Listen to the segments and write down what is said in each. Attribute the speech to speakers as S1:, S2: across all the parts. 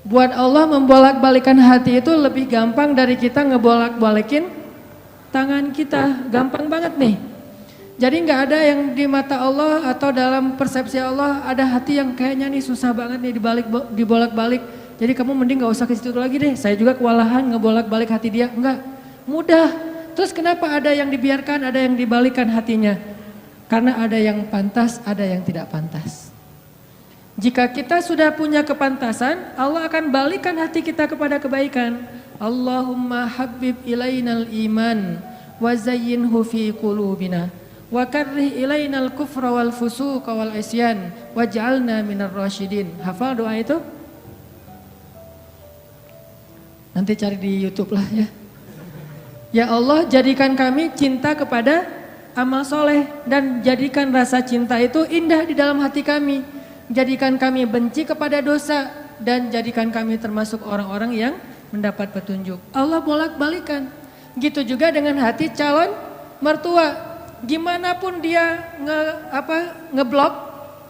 S1: Buat Allah membolak-balikan hati itu lebih gampang dari kita ngebolak-balikin tangan kita. Gampang banget nih. Jadi nggak ada yang di mata Allah atau dalam persepsi Allah ada hati yang kayaknya nih susah banget nih dibolak-balik. Jadi kamu mending nggak usah ke situ lagi deh. Saya juga kewalahan ngebolak-balik hati dia. Enggak, mudah. Terus kenapa ada yang dibiarkan, ada yang dibalikan hatinya? Karena ada yang pantas, ada yang tidak pantas. Jika kita sudah punya kepantasan, Allah akan balikan hati kita kepada kebaikan. Allahumma habib ilainal iman wa zayyinhu fi qulubina wa karrih ilainal kufra wal fusuqa wal isyan waj'alna minar rasyidin. Hafal doa itu? Nanti cari di YouTube lah ya. Ya Allah, jadikan kami cinta kepada amal soleh dan jadikan rasa cinta itu indah di dalam hati kami. Jadikan kami benci kepada dosa dan jadikan kami termasuk orang-orang yang mendapat petunjuk. Allah bolak-balikan. Gitu juga dengan hati calon mertua. Gimana pun dia ngeblok,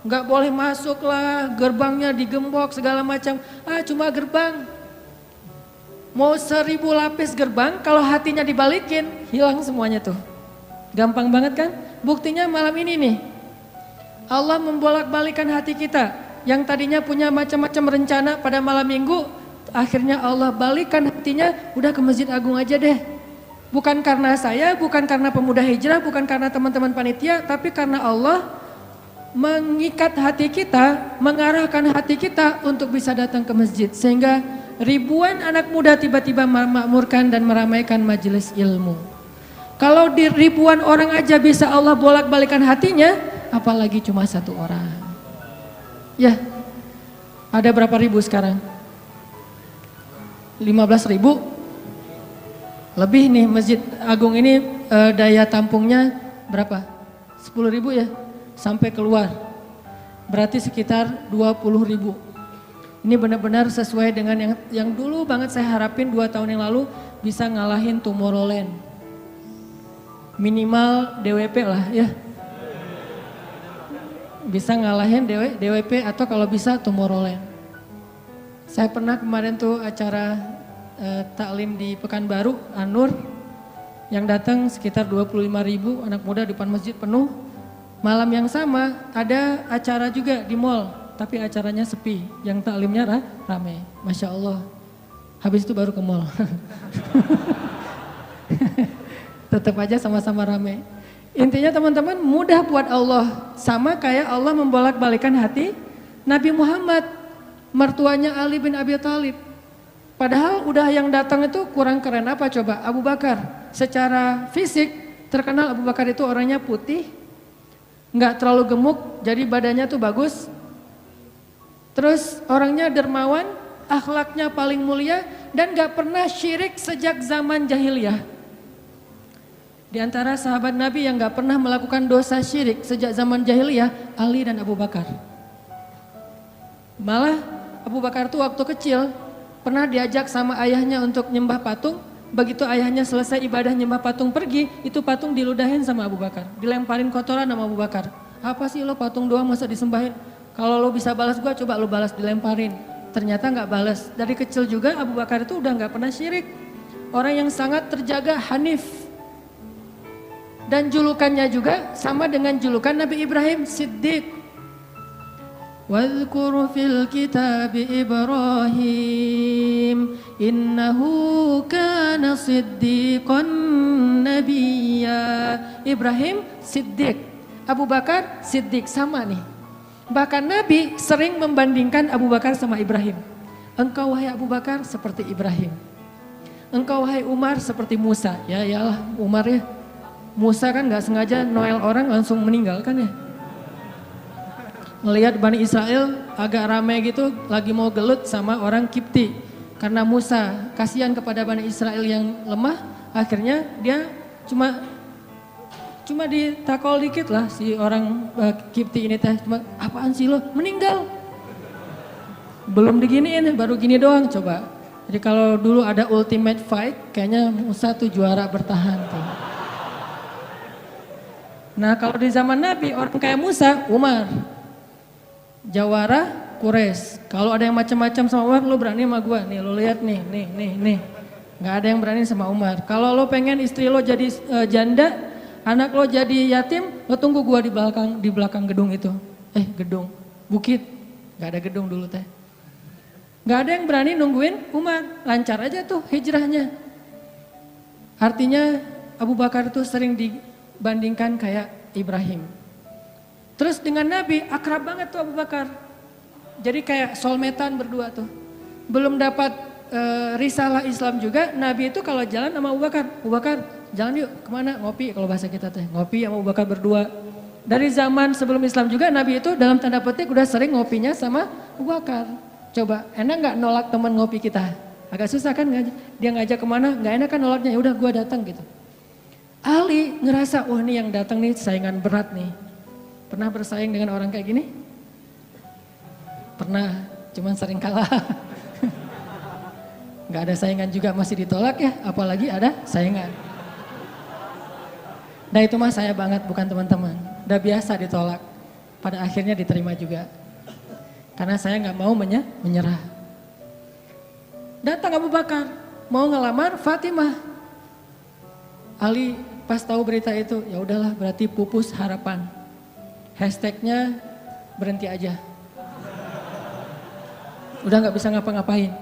S1: nggak boleh masuk lah, gerbangnya digembok segala macam. Cuma gerbang. Mau 1000 lapis gerbang, kalau hatinya dibalikin, hilang semuanya tuh. Gampang banget kan? Buktinya malam ini nih. Allah membolak-balikan hati kita yang tadinya punya macam-macam rencana pada malam minggu, akhirnya Allah balikan hatinya, udah ke Masjid Agung aja deh. Bukan karena saya, bukan karena pemuda hijrah, bukan karena teman-teman panitia, tapi karena Allah mengikat hati kita, mengarahkan hati kita untuk bisa datang ke masjid. Sehingga ribuan anak muda tiba-tiba memakmurkan dan meramaikan majelis ilmu. Kalau di ribuan orang aja bisa Allah bolak-balikan hatinya, apalagi cuma satu orang. Ya, ada berapa ribu sekarang? 15.000? Lebih nih Masjid Agung ini daya tampungnya berapa? 10.000 ya? Sampai keluar. Berarti sekitar 20.000. Ini benar-benar sesuai dengan yang dulu banget saya harapin 2 tahun yang lalu bisa ngalahin Tomorrowland. Minimal DWP lah ya. Bisa ngalahin DWP atau kalau bisa Tomorrowland. Saya pernah kemarin tuh acara taklim di Pekanbaru, An-Nur, yang datang sekitar 25.000 anak muda di depan masjid penuh. Malam yang sama ada acara juga di mall, tapi acaranya sepi, yang taklimnya rame. Masya Allah. Habis itu baru ke mall. Tetap aja sama-sama rame. Intinya teman-teman mudah buat Allah. Sama kayak Allah membolak-balikan hati Nabi Muhammad, mertuanya Ali bin Abi Thalib. Padahal udah yang datang itu kurang keren apa coba? Abu Bakar. Secara fisik terkenal Abu Bakar itu orangnya putih, nggak terlalu gemuk, jadi badannya tuh bagus. Terus orangnya dermawan, akhlaknya paling mulia dan nggak pernah syirik sejak zaman jahiliyah. Di antara sahabat Nabi yang gak pernah melakukan dosa syirik sejak zaman jahiliyah, Ali dan Abu Bakar. Malah Abu Bakar tuh waktu kecil pernah diajak sama ayahnya untuk nyembah patung. Begitu ayahnya selesai ibadah nyembah patung pergi, itu patung diludahin sama Abu Bakar. Dilemparin kotoran sama Abu Bakar. Apa sih lo patung doang masa disembahin? Kalau lo bisa balas gua, coba lo balas, dilemparin. Ternyata gak balas. Dari kecil juga Abu Bakar itu udah gak pernah syirik. Orang yang sangat terjaga, hanif. Dan julukannya juga sama dengan julukan Nabi Ibrahim, Siddiq. Wadhkur fil kitab Ibrahim innahu kana siddiqan nabiyya. Ibrahim Siddiq, Abu Bakar Siddiq, sama nih. Bahkan Nabi sering membandingkan Abu Bakar sama Ibrahim. Engkau wahai Abu Bakar seperti Ibrahim. Engkau wahai Umar seperti Musa. Ya iyalah Umar ya. Musa kan gak sengaja noel orang langsung meninggal kan ya. Melihat Bani Israel agak ramai gitu lagi mau gelut sama orang Kipti. Karena Musa kasihan kepada Bani Israel yang lemah, akhirnya dia cuma ditakol dikit lah si orang Kipti ini teh. Cuma apaan sih lo? Meninggal. Belum diginiin baru gini doang coba. Jadi kalau dulu ada ultimate fight kayaknya Musa tuh juara bertahan tuh. Nah kalau di zaman Nabi orang kayak Musa, Umar, jawara Quraisy. Kalau ada yang macam-macam sama Umar, lo berani sama gue. Nih lo lihat nih. Nggak ada yang berani sama Umar. Kalau lo pengen istri lo jadi janda, anak lo jadi yatim, lo tunggu gue di belakang gedung itu. Gedung, bukit. Nggak ada gedung dulu teh. Nggak ada yang berani nungguin Umar. Lancar aja tuh hijrahnya. Artinya Abu Bakar tuh sering dibandingkan kayak Ibrahim. Terus dengan Nabi akrab banget tuh Abu Bakar. Jadi kayak soulmate-an berdua tuh. Belum dapat risalah Islam juga, Nabi itu kalau jalan sama Abu Bakar jalan yuk kemana, ngopi kalau bahasa kita teh, ngopi sama Abu Bakar berdua. Dari zaman sebelum Islam juga Nabi itu dalam tanda petik udah sering ngopinya sama Abu Bakar. Coba enak gak nolak teman ngopi kita? Agak susah kan, dia ngajak kemana, gak enak kan nolaknya, ya udah gue datang gitu. Ali ngerasa, wah nih yang datang nih saingan berat nih. Pernah bersaing dengan orang kayak gini? Pernah, cuman sering kalah. Gak ada saingan juga masih ditolak ya, apalagi ada saingan. Nah itu mah saya banget, bukan teman-teman. Udah biasa ditolak, pada akhirnya diterima juga. Karena saya gak mau menyerah. Datang Abu Bakar, mau ngelamar Fatimah. Ali pas tahu berita itu, ya udahlah berarti pupus harapan. Hashtagnya berhenti aja. Udah gak bisa ngapa-ngapain.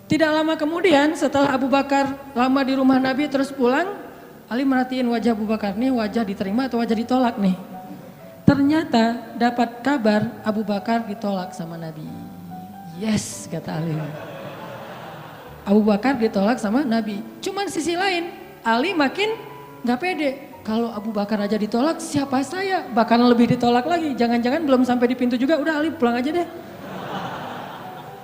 S1: Tidak lama kemudian setelah Abu Bakar lama di rumah Nabi terus pulang, Ali merhatiin wajah Abu Bakar nih, wajah diterima atau wajah ditolak nih. Ternyata dapat kabar Abu Bakar ditolak sama Nabi. Yes, kata Ali. Abu Bakar ditolak sama Nabi. Cuman sisi lain, Ali makin gak pede. Kalau Abu Bakar aja ditolak, siapa saya? Bahkan lebih ditolak lagi. Jangan-jangan belum sampai di pintu juga, udah Ali pulang aja deh.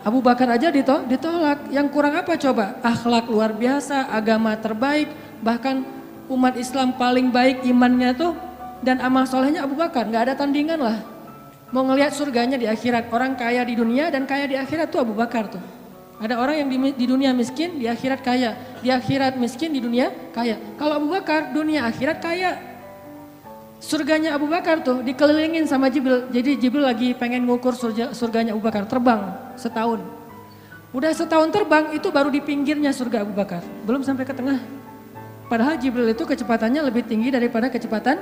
S1: Abu Bakar aja ditolak. Yang kurang apa coba? Akhlak luar biasa, agama terbaik, bahkan umat Islam paling baik imannya tuh dan amal solehnya Abu Bakar. Gak ada tandingan lah. Mau ngelihat surganya di akhirat. Orang kaya di dunia dan kaya di akhirat tuh Abu Bakar tuh. Ada orang yang di dunia miskin, di akhirat kaya. Di akhirat miskin, di dunia kaya. Kalau Abu Bakar, dunia akhirat kaya. Surganya Abu Bakar tuh dikelilingin sama Jibril. Jadi Jibril lagi pengen ngukur surganya Abu Bakar. Terbang setahun. Udah setahun terbang, itu baru di pinggirnya surga Abu Bakar. Belum sampai ke tengah. Padahal Jibril itu kecepatannya lebih tinggi daripada kecepatan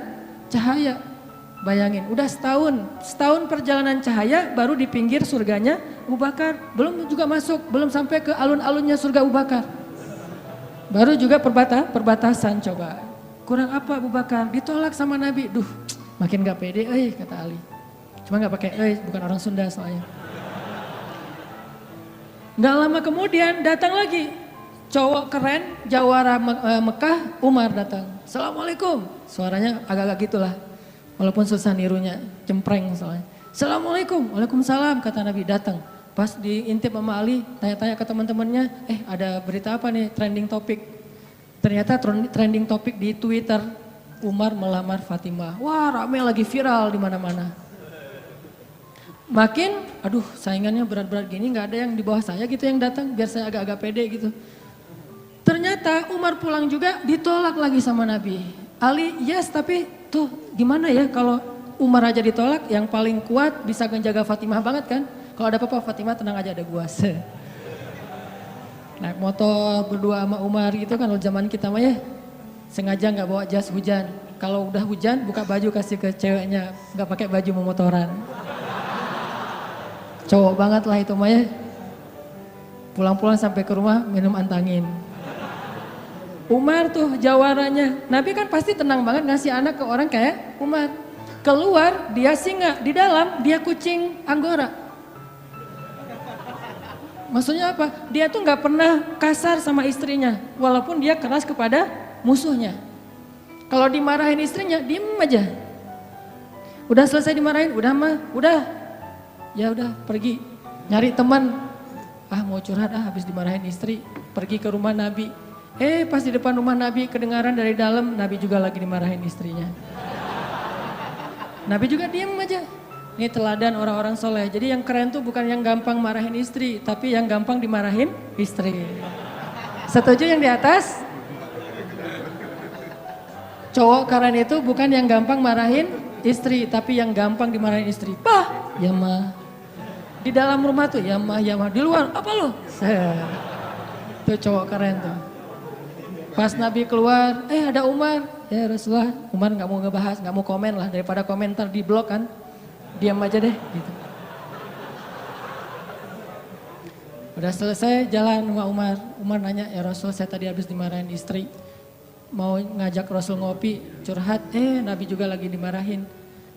S1: cahaya. Bayangin, udah setahun perjalanan cahaya baru di pinggir surganya Abu Bakar. Belum juga masuk, belum sampai ke alun-alunnya surga Abu Bakar. Baru juga perbatasan coba. Kurang apa Abu Bakar? Ditolak sama Nabi. Duh, makin gak pede, kata Ali. Cuma gak pakai, bukan orang Sunda soalnya. Gak lama kemudian datang lagi. Cowok keren, jawara Mekah, Umar datang. Assalamualaikum. Suaranya agak-agak gitulah. Walaupun susah nirunya, cempreng soalnya. Assalamualaikum, waalaikumsalam kata Nabi datang. Pas diintip sama Ali, tanya-tanya ke teman-temannya, ada berita apa nih trending topik. Ternyata trending topik di Twitter, Umar melamar Fatimah. Wah rame lagi viral di mana-mana. Makin, aduh saingannya berat-berat gini gak ada yang di bawah saya gitu yang datang, biar saya agak-agak pede gitu. Ternyata Umar pulang juga ditolak lagi sama Nabi. Ali yes tapi tuh gimana ya kalau Umar aja ditolak, yang paling kuat bisa menjaga Fatimah banget kan. Kalau ada apa-apa Fatimah tenang aja ada gua. Naik motor berdua sama Umar gitu kan zaman kita mah ya. Sengaja gak bawa jas hujan. Kalau udah hujan buka baju kasih ke ceweknya, gak pakai baju memotoran. Cowok banget lah itu mah ya. Pulang-pulang sampai ke rumah minum antangin. Umar tuh jawarannya, Nabi kan pasti tenang banget ngasih anak ke orang kayak Umar. Keluar dia singa, di dalam dia kucing Anggora. Maksudnya apa? Dia tuh gak pernah kasar sama istrinya, walaupun dia keras kepada musuhnya. Kalau dimarahin istrinya, diem aja. Udah selesai dimarahin, udah mah, udah. Ya udah pergi, nyari teman. Mau curhat habis dimarahin istri, pergi ke rumah Nabi. Pas di depan rumah Nabi kedengaran dari dalam, Nabi juga lagi dimarahin istrinya. Nabi juga diem aja. Ini teladan orang-orang soleh. Jadi yang keren tuh bukan yang gampang marahin istri, tapi yang gampang dimarahin istri. Setuju yang di atas? Cowok keren itu bukan yang gampang marahin istri, tapi yang gampang dimarahin istri. Ya mah, Di dalam rumah tuh, ya mah, di luar, apa lo? Tuh cowok keren tuh. Pas Nabi keluar, ada Umar. Ya Rasulullah, Umar gak mau ngebahas, gak mau komen lah. Daripada komentar di blog kan, diam aja deh gitu. Udah selesai jalan sama Umar. Umar nanya, ya Rasul saya tadi habis dimarahin istri. Mau ngajak Rasul ngopi, curhat. Nabi juga lagi dimarahin.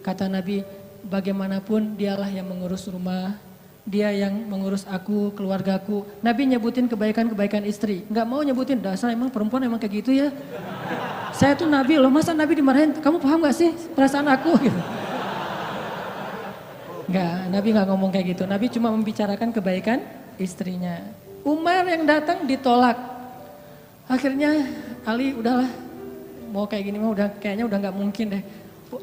S1: Kata Nabi, bagaimanapun dialah yang mengurus rumah. Dia yang mengurus aku, keluargaku. Nabi nyebutin kebaikan-kebaikan istri. Nggak mau nyebutin, dasar emang perempuan emang kayak gitu ya. Saya tuh Nabi loh, masa Nabi dimarahin, kamu paham gak sih perasaan aku? Gitu. Nggak, Nabi nggak ngomong kayak gitu. Nabi cuma membicarakan kebaikan istrinya. Umar yang datang ditolak. Akhirnya Ali udahlah, mau kayak gini mah kayaknya udah nggak mungkin deh.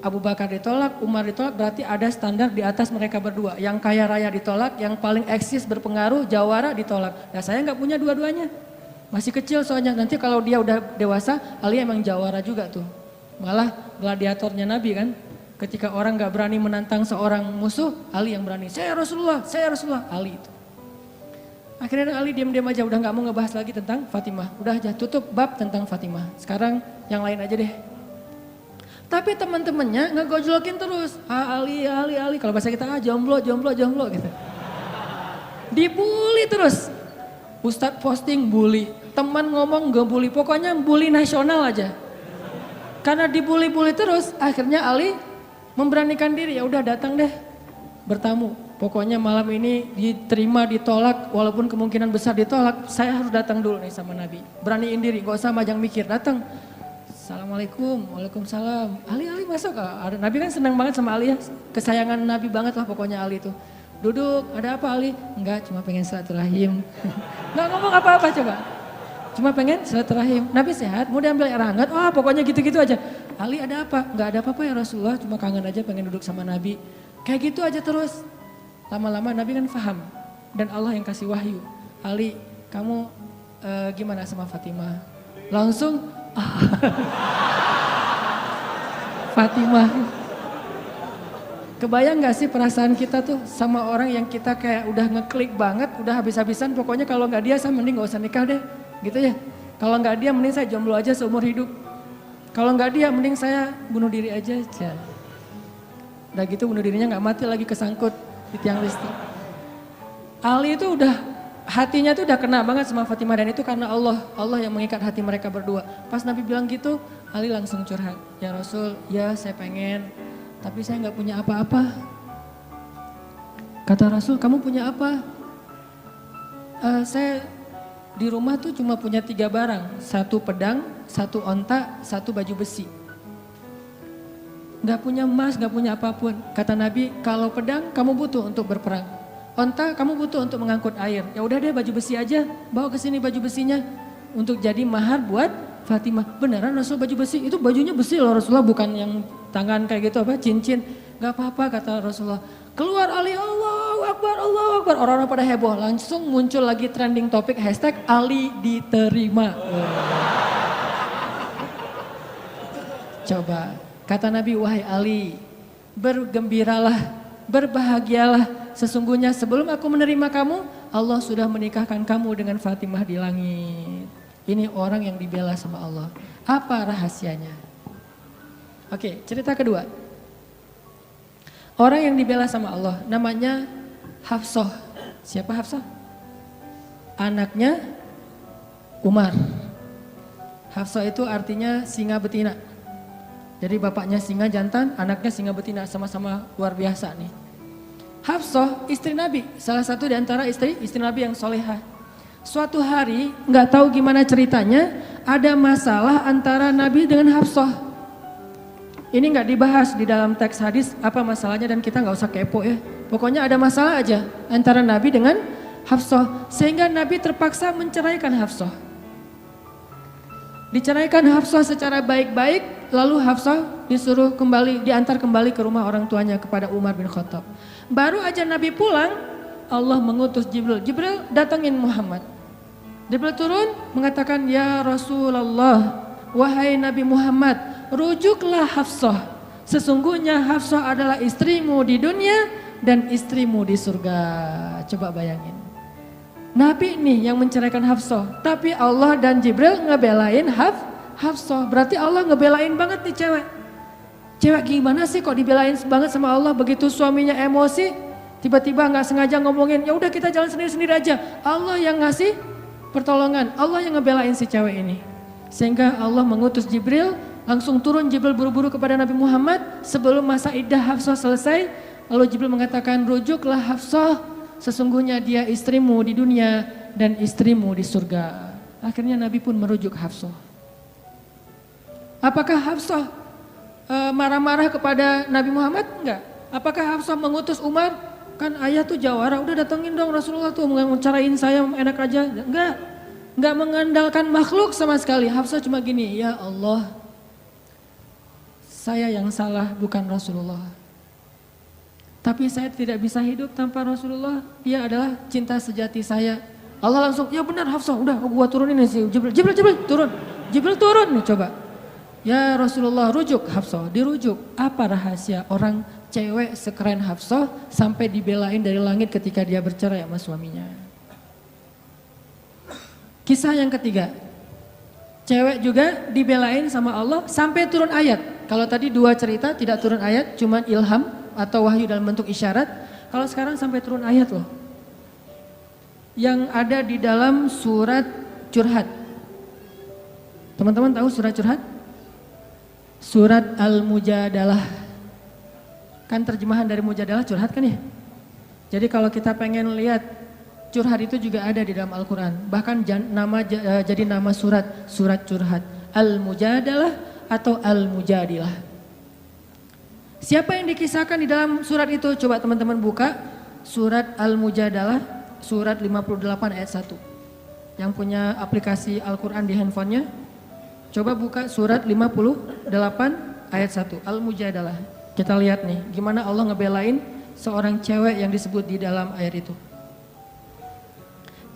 S1: Abu Bakar ditolak, Umar ditolak, berarti ada standar di atas mereka berdua. Yang kaya raya ditolak, yang paling eksis berpengaruh, jawara ditolak. Nah saya nggak punya dua-duanya. Masih kecil soalnya, nanti kalau dia udah dewasa, Ali emang jawara juga tuh. Malah gladiatornya Nabi kan. Ketika orang nggak berani menantang seorang musuh, Ali yang berani. Saya Rasulullah, Ali itu. Akhirnya Ali diam-diam aja, udah nggak mau ngebahas lagi tentang Fatimah. Udah aja tutup bab tentang Fatimah. Sekarang yang lain aja deh. Tapi teman-temannya ngegojlokin terus. Ali. Kalau bahasa kita jomblo gitu. Dibully terus. Ustadz posting bully. Teman ngomong gak bully. Pokoknya bully nasional aja. Karena dibully-bully terus. Akhirnya Ali memberanikan diri. Ya udah datang deh bertamu. Pokoknya malam ini diterima ditolak. Walaupun kemungkinan besar ditolak. Saya harus datang dulu nih sama Nabi. Beraniin diri. Gak usah majang mikir. Datang. Assalamualaikum, waalaikumsalam. Ali masuk. Nabi kan senang banget sama Ali ya. Kesayangan Nabi banget lah pokoknya Ali itu. Duduk, ada apa Ali? Enggak, cuma pengen silaturahim. Nggak ngomong apa-apa coba. Cuma pengen silaturahim. Nabi sehat, mau diambil air hangat? Oh pokoknya gitu-gitu aja. Ali ada apa? Enggak ada apa-apa ya Rasulullah, cuma kangen aja pengen duduk sama Nabi. Kayak gitu aja terus. Lama-lama Nabi kan paham. Dan Allah yang kasih wahyu. Ali, kamu gimana sama Fatimah? Langsung Fatimah. Kebayang gak sih perasaan kita tuh sama orang yang kita kayak udah ngeklik banget, udah habis-habisan, pokoknya kalau gak dia saya mending gak usah nikah deh, gitu ya. Kalau gak dia mending saya jomblo aja seumur hidup. Kalau gak dia mending saya bunuh diri aja. Udah gitu bunuh dirinya gak mati lagi kesangkut di tiang listrik. Ali itu udah hatinya tuh udah kena banget sama Fatimah dan itu karena Allah yang mengikat hati mereka berdua. Pas Nabi bilang gitu, Ali langsung curhat. Ya Rasul, ya saya pengen, tapi saya nggak punya apa-apa. Kata Rasul, kamu punya apa? Saya di rumah tuh cuma punya 3 barang, 1 pedang, 1 onta, 1 baju besi. Nggak punya emas, nggak punya apapun. Kata Nabi, kalau pedang kamu butuh untuk berperang. Onta kamu butuh untuk mengangkut air. Ya udah deh baju besi aja. Bawa ke sini baju besinya untuk jadi mahar buat Fatimah. Beneran Rasul baju besi? Itu bajunya besi loh Rasulullah, bukan yang tangan kayak gitu apa cincin. Gak apa-apa kata Rasulullah. Keluar Ali, Allahu Akbar, Allahu Akbar. Orang-orang pada heboh. Langsung muncul lagi trending topik hashtag Ali diterima. Coba kata Nabi, wahai Ali, bergembiralah, berbahagialah. Sesungguhnya sebelum aku menerima kamu, Allah sudah menikahkan kamu dengan Fatimah di langit. Ini orang yang dibela sama Allah. Apa rahasianya? Oke, cerita kedua. Orang yang dibela sama Allah namanya Hafsah. Siapa Hafsah? Anaknya Umar. Hafsah itu artinya singa betina. Jadi bapaknya singa jantan, anaknya singa betina, sama-sama luar biasa nih. Hafsah istri Nabi, salah satu di antara istri Nabi yang solehah. Suatu hari nggak tahu gimana ceritanya, ada masalah antara Nabi dengan Hafsah. Ini nggak dibahas di dalam teks hadis apa masalahnya dan kita nggak usah kepo ya. Pokoknya ada masalah aja antara Nabi dengan Hafsah sehingga Nabi terpaksa menceraikan Hafsah. Diceraikan Hafsah secara baik-baik, lalu Hafsah disuruh diantar kembali ke rumah orang tuanya kepada Umar bin Khattab. Baru aja Nabi pulang, Allah mengutus Jibril. Jibril datangin Muhammad. Jibril turun mengatakan, ya Rasulullah, wahai Nabi Muhammad, rujuklah Hafsah. Sesungguhnya Hafsah adalah istrimu di dunia, dan istrimu di surga. Coba bayangin. Nabi nih yang menceraikan Hafsah, tapi Allah dan Jibril ngebelain Hafsah. Berarti Allah ngebelain banget nih cewek. Cewek gimana sih kok dibelain banget sama Allah? Begitu suaminya emosi, tiba-tiba nggak sengaja ngomongin, ya udah kita jalan sendiri-sendiri aja. Allah yang ngasih pertolongan, Allah yang ngebelain si cewek ini. Sehingga Allah mengutus Jibril, langsung turun Jibril buru-buru kepada Nabi Muhammad sebelum masa iddah Hafsah selesai. Lalu Jibril mengatakan, rujuklah Hafsah, sesungguhnya dia istrimu di dunia dan istrimu di surga. Akhirnya Nabi pun merujuk Hafsah. Apakah Hafsah marah-marah kepada Nabi Muhammad? Enggak. Apakah Hafsah mengutus Umar? Kan ayah tuh jawara, udah datengin dong Rasulullah tuh mencarain saya enak aja. Enggak mengandalkan makhluk sama sekali. Hafsah cuma gini, ya Allah, saya yang salah bukan Rasulullah. Tapi saya tidak bisa hidup tanpa Rasulullah. Dia adalah cinta sejati saya. Allah langsung, ya benar Hafsah, udah gua turunin sih. Jibril turun. Jibril turun nih coba. Ya Rasulullah, rujuk Hafsah, dirujuk. Apa rahasia orang cewek sekeren Hafsah sampai dibelain dari langit ketika dia bercerai sama suaminya? Kisah yang ketiga, cewek juga dibelain sama Allah sampai turun ayat. Kalau tadi dua cerita tidak turun ayat, cuman ilham atau wahyu dalam bentuk isyarat. Kalau sekarang sampai turun ayat loh. Yang ada di dalam surat Curhat. Teman-teman tahu surat Curhat? Surat Al-Mujadalah. Kan terjemahan dari Mujadalah curhat kan ya? Jadi kalau kita pengen lihat curhat itu juga ada di dalam Al-Quran. Bahkan jadi nama surat Curhat. Al-Mujadalah atau Al-Mujadilah. Siapa yang dikisahkan di dalam surat itu? Coba teman-teman buka surat Al-Mujadalah, surat 58 ayat 1. Yang punya aplikasi Al-Quran di handphonenya, coba buka surat 58 ayat 1, Al-Mujadalah. Kita lihat nih, gimana Allah ngebelain seorang cewek yang disebut di dalam ayat itu.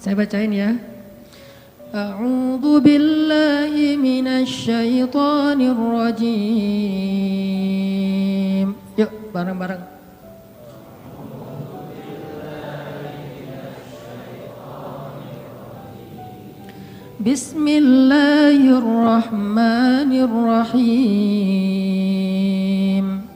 S1: Saya bacain ya. A'udzu billahi minasy syaithanir rajim. Yuk bareng-bareng. Bismillahirrahmanirrahim.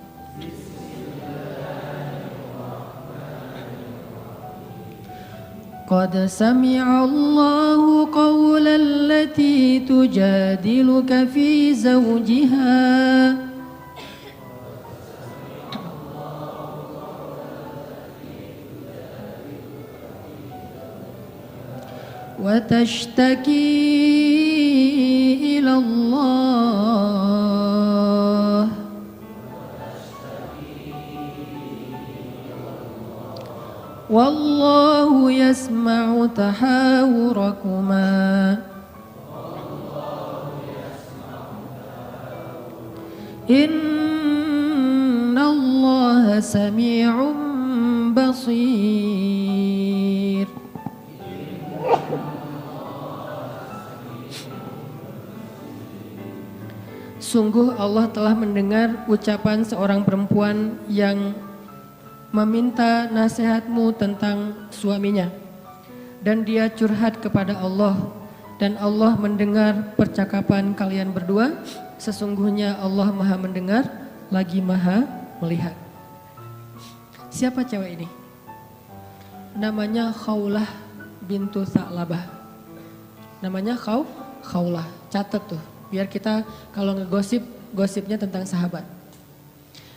S1: Qad sami'a Allahu qawla allati tujadiluka fi zawjiha wa tashtaki ila Allah wallahu yasma'u tahawurakuma innallaha sami'un basir. Sungguh Allah telah mendengar ucapan seorang perempuan yang meminta nasihatmu tentang suaminya. Dan dia curhat kepada Allah. Dan Allah mendengar percakapan kalian berdua. Sesungguhnya Allah maha mendengar, lagi maha melihat. Siapa cewek ini? Namanya Khawlah bintu Tha'labah. Namanya Khawlah. Catat tuh. Biar kita kalau ngegosip, gosipnya tentang sahabat.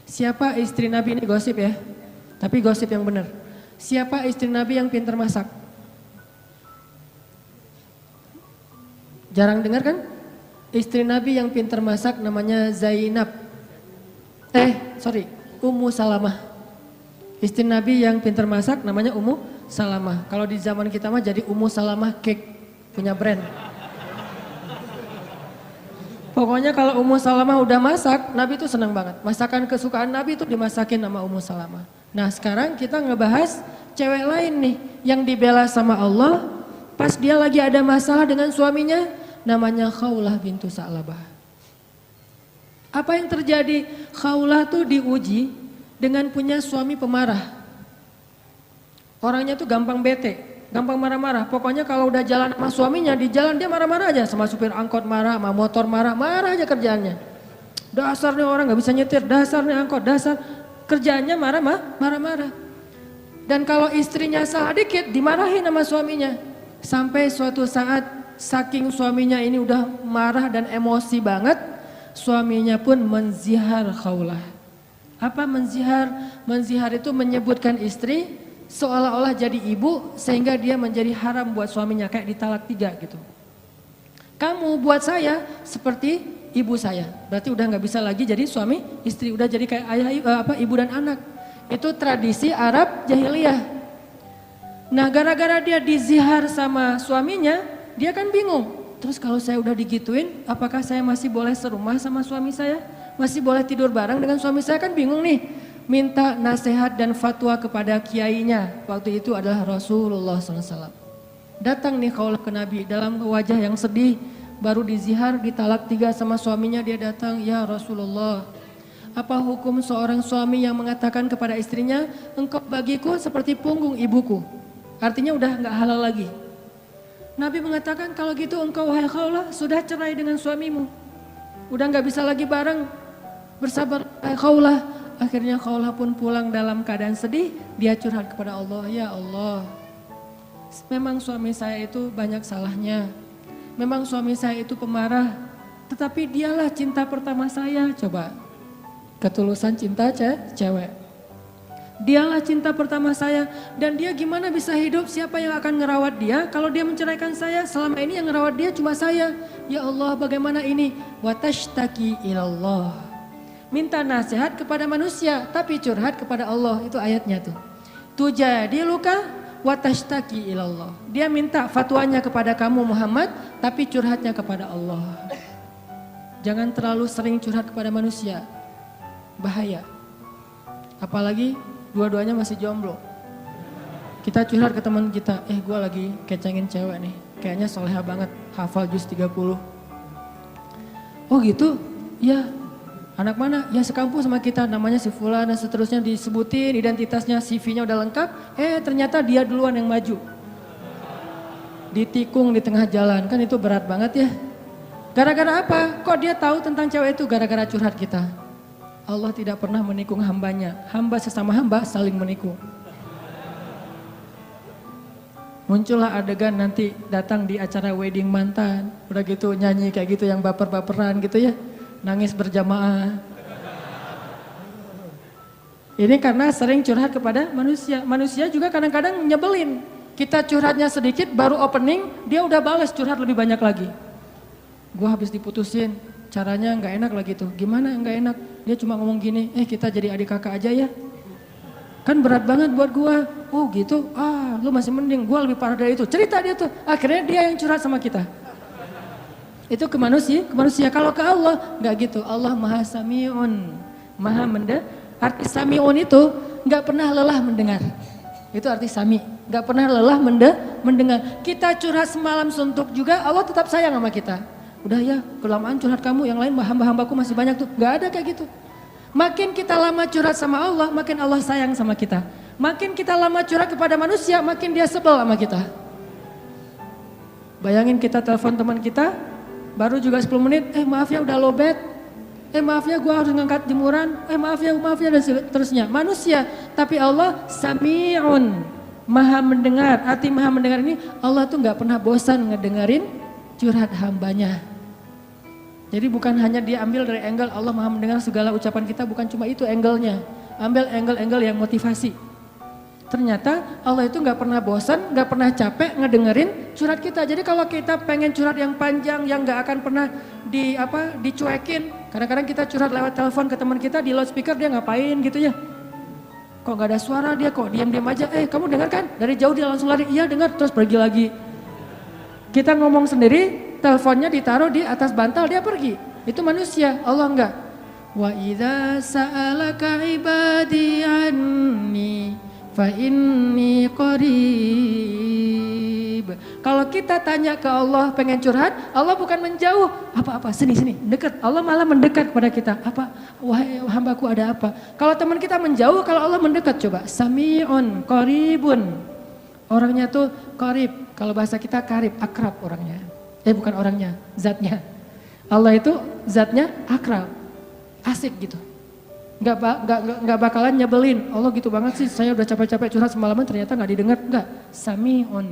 S1: Siapa istri Nabi ini gosip ya? Tapi gosip yang benar. Siapa istri Nabi yang pintar masak? Jarang dengar kan? Istri Nabi yang pintar masak namanya Zainab. Ummu Salamah. Istri Nabi yang pintar masak namanya Ummu Salamah. Kalau di zaman kita mah jadi Ummu Salamah Cake, punya brand. Pokoknya kalau Ummu Salamah udah masak, Nabi tuh senang banget. Masakan kesukaan Nabi itu dimasakin sama Ummu Salamah. Nah sekarang kita ngebahas cewek lain nih yang dibela sama Allah pas dia lagi ada masalah dengan suaminya, namanya Khawlah bintu Tha'labah. Apa yang terjadi? Khawlah tuh diuji dengan punya suami pemarah. Orangnya tuh gampang bete, gampang marah-marah. Pokoknya kalau udah jalan sama suaminya, di jalan dia marah-marah aja. Sama supir angkot marah, sama motor marah, marah aja kerjaannya. Dasar nih orang gak bisa nyetir, dasar nih angkot, dasar. Kerjaannya marah-marah. Dan kalau istrinya salah dikit, dimarahin sama suaminya. Sampai suatu saat, saking suaminya ini udah marah dan emosi banget, suaminya pun menzihar khaulah. Apa menzihar? Menzihar itu menyebutkan istri seolah-olah jadi ibu sehingga dia menjadi haram buat suaminya, kayak ditalak 3 gitu. Kamu buat saya seperti ibu saya, berarti udah nggak bisa lagi jadi suami istri, udah jadi kayak ayah ibu dan anak. Itu tradisi Arab jahiliyah. Nah gara-gara dia dizihar sama suaminya, dia kan bingung. Terus kalau saya udah digituin, apakah saya masih boleh serumah sama suami saya? Masih boleh tidur bareng dengan suami saya? Kan bingung nih. Minta nasihat dan fatwa kepada kiainya. Waktu itu adalah Rasulullah SAW. Datang nih kaulah ke Nabi dalam wajah yang sedih. Baru dizihar, ditalak 3 sama suaminya, dia datang, ya Rasulullah. Apa hukum seorang suami yang mengatakan kepada istrinya, engkau bagiku seperti punggung ibuku. Artinya udah gak halal lagi. Nabi mengatakan kalau gitu engkau wahai Khawlah sudah cerai dengan suamimu. Udah gak bisa lagi bareng. Bersabar wahai Khawlah. Akhirnya Khawlah pun pulang dalam keadaan sedih. Dia curhat kepada Allah, ya Allah. Memang suami saya itu banyak salahnya. Memang suami saya itu pemarah. Tetapi dialah cinta pertama saya. Coba. Ketulusan cinta cewek. Dialah cinta pertama saya dan dia gimana bisa hidup, siapa yang akan ngerawat dia kalau dia menceraikan saya? Selama ini yang ngerawat dia cuma saya. Ya Allah bagaimana ini? Watashtaki ilallah. Minta nasihat kepada manusia tapi curhat kepada Allah, itu ayatnya tuh. Tujadi luka watashtaki ilallah. Dia minta fatwanya kepada kamu Muhammad tapi curhatnya kepada Allah. Jangan terlalu sering curhat kepada manusia. Bahaya. Apalagi dua-duanya masih jomblo. Kita curhat ke teman kita, gue lagi kecengin cewek nih, kayaknya soleha banget, hafal juz 30. Oh gitu? Ya. Anak mana? Ya sekampung sama kita, namanya si Fulan dan seterusnya, disebutin identitasnya, CV-nya udah lengkap. Ternyata dia duluan yang maju. Ditikung di tengah jalan, kan itu berat banget ya. Gara-gara apa? Kok dia tahu tentang cewek itu? Gara-gara curhat kita. Allah tidak pernah menikung hambanya. Hamba sesama hamba saling menikung. Muncullah adegan nanti datang di acara wedding mantan. Udah gitu nyanyi kayak gitu yang baper-baperan gitu ya. Nangis berjamaah. Ini karena sering curhat kepada manusia. Manusia juga kadang-kadang nyebelin. Kita curhatnya sedikit baru opening dia udah balas curhat lebih banyak lagi. Gua habis diputusin. Caranya nggak enak lagi tuh. Gimana nggak enak? Dia cuma ngomong gini, kita jadi adik kakak aja ya. Kan berat banget buat gua. Oh gitu, lu masih mending. Gua lebih parah dari itu. Cerita dia tuh. Akhirnya dia yang curhat sama kita. Itu ke manusia. Kalau ke Allah nggak gitu. Allah maha sami'un, maha mendengar. Arti sami'un itu nggak pernah lelah mendengar. Itu arti sami. Nggak pernah lelah mendengar. Kita curhat semalam suntuk juga, Allah tetap sayang sama kita. Udah ya, kelamaan curhat kamu, yang lain hamba-hambaku masih banyak tuh. Gak ada kayak gitu. Makin kita lama curhat sama Allah, makin Allah sayang sama kita. Makin kita lama curhat kepada manusia, makin dia sebel sama kita. Bayangin kita telepon teman kita, baru juga 10 menit, maaf ya udah lowbat. Maaf ya gue harus ngangkat jemuran. Maaf ya dan seterusnya. Manusia, tapi Allah sami'un, maha mendengar. Arti maha mendengar ini, Allah tuh gak pernah bosan ngedengerin curhat hambanya. Jadi bukan hanya dia ambil dari angle Allah maha mendengar segala ucapan kita, bukan cuma itu angle-nya. Ambil angle-angle yang motivasi. Ternyata Allah itu gak pernah bosan, gak pernah capek ngedengerin curhat kita. Jadi kalau kita pengen curhat yang panjang, yang gak akan pernah dicuekin. Kadang-kadang kita curhat lewat telepon ke teman kita di loudspeaker, dia ngapain gitu ya. Kok gak ada suara dia, kok diam-diam aja. Kamu dengar kan? Dari jauh dia langsung lari, iya dengar, terus pergi lagi. Kita ngomong sendiri, teleponnya ditaruh di atas bantal, dia pergi. Itu manusia, Allah enggak. Wa idza sa'alaka ibadi anni fa inni qarib. Kalau kita tanya ke Allah pengen curhat, Allah bukan menjauh. Apa Apa? Sini, dekat. Allah malah mendekat kepada kita. Apa? Wahai hambaku ada apa? Kalau teman kita menjauh, kalau Allah mendekat coba. Sami'un, qaribun. Orangnya tuh qarib. Kalau bahasa kita karib, akrab orangnya. Bukan orangnya, zatnya. Allah itu zatnya akrab. Asik gitu. Nggak bakalan nyebelin. Allah gitu banget sih, saya udah capek-capek curhat semalaman ternyata nggak didengar. Enggak. Sami'un.